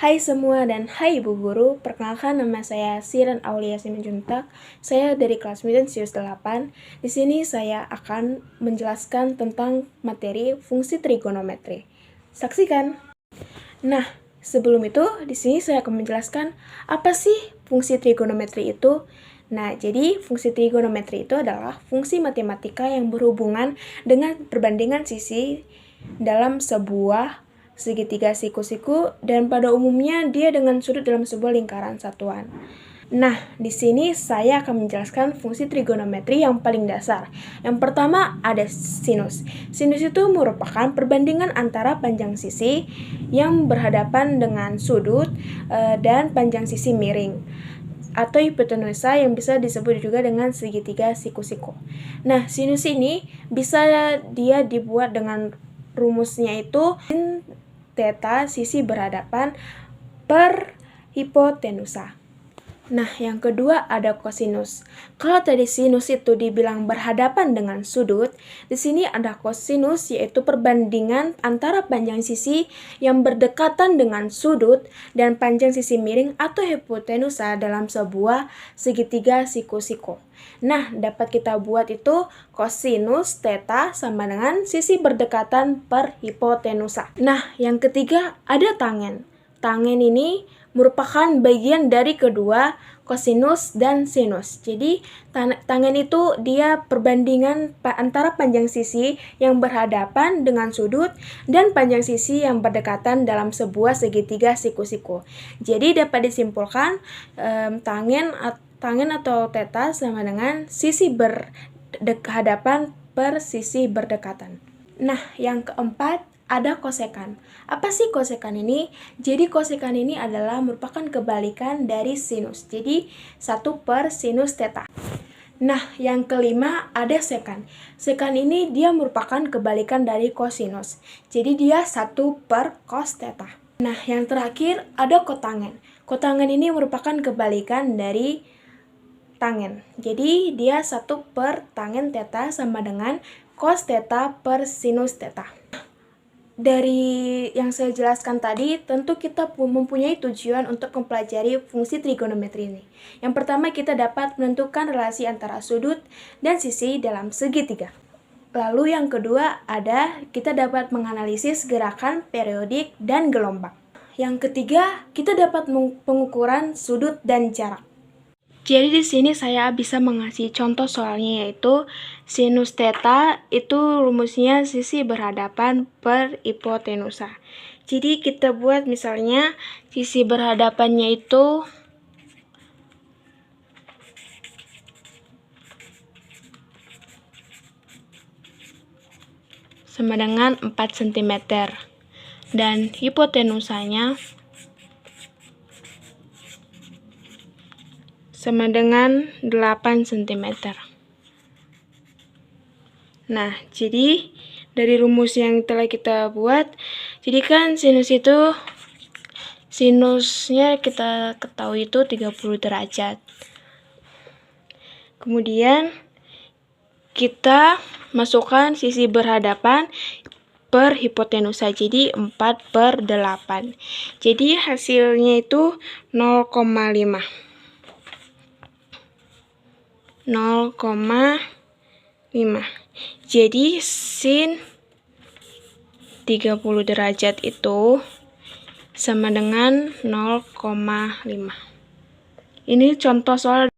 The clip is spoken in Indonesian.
Hai semua dan hai Ibu Guru, perkenalkan nama saya Siren Aulia Simanjuntak. Saya dari kelas 9 Sius 8. Di sini saya akan menjelaskan tentang materi fungsi trigonometri. Saksikan. Nah, sebelum itu di sini saya akan menjelaskan apa sih fungsi trigonometri itu. Nah, jadi fungsi trigonometri itu adalah fungsi matematika yang berhubungan dengan perbandingan sisi dalam sebuah segitiga siku-siku, dan pada umumnya dia dengan sudut dalam sebuah lingkaran satuan. Nah, di sini saya akan menjelaskan fungsi trigonometri yang paling dasar. Yang pertama ada sinus. Sinus itu merupakan perbandingan antara panjang sisi yang berhadapan dengan sudut dan panjang sisi miring atau hipotenusa yang bisa disebut juga dengan segitiga siku-siku. Nah, sinus ini bisa dia dibuat dengan rumusnya itu sin theta sisi berhadapan per hipotenusa. Nah, yang kedua ada kosinus. Kalau tadi sinus itu dibilang berhadapan dengan sudut, di sini ada kosinus, yaitu perbandingan antara panjang sisi yang berdekatan dengan sudut dan panjang sisi miring atau hipotenusa dalam sebuah segitiga siku-siku. Nah, dapat kita buat itu kosinus theta sama dengan sisi berdekatan per hipotenusa. Nah, yang ketiga ada tangen. Tangen ini merupakan bagian dari kedua kosinus dan sinus. Jadi, tangen itu dia perbandingan antara panjang sisi yang berhadapan dengan sudut dan panjang sisi yang berdekatan dalam sebuah segitiga siku-siku. Jadi, dapat disimpulkan tangen atau theta sama dengan sisi berhadapan per sisi berdekatan. Nah, yang keempat ada kosekan. Apa sih kosekan ini? Jadi kosekan ini adalah merupakan kebalikan dari sinus. Jadi 1 per sinus theta. Nah, yang kelima ada sekan. Sekan ini dia merupakan kebalikan dari kosinus. Jadi dia 1 per cos theta. Nah, yang terakhir ada kotangen. Kotangen ini merupakan kebalikan dari tangen. Jadi dia 1 per tangen theta sama dengan cos theta per sinus theta. Dari yang saya jelaskan tadi, tentu kita mempunyai tujuan untuk mempelajari fungsi trigonometri ini. Yang pertama, kita dapat menentukan relasi antara sudut dan sisi dalam segitiga. Lalu yang kedua, kita dapat menganalisis gerakan periodik dan gelombang. Yang ketiga, kita dapat pengukuran sudut dan jarak. Jadi di sini saya bisa mengasih contoh soalnya, yaitu sinus theta itu rumusnya sisi berhadapan per hipotenusa. Jadi kita buat misalnya sisi berhadapannya itu sama dengan 4 cm dan hipotenusanya sama dengan 8 cm. Nah, jadi dari rumus yang telah kita buat, jadi kan sinusnya kita ketahui itu 30 derajat. Kemudian kita masukkan sisi berhadapan per hipotenusa, jadi 4 per 8. Jadi hasilnya itu 0,5. 0,5. Jadi sin 30 derajat itu sama dengan 0,5. Ini contoh soal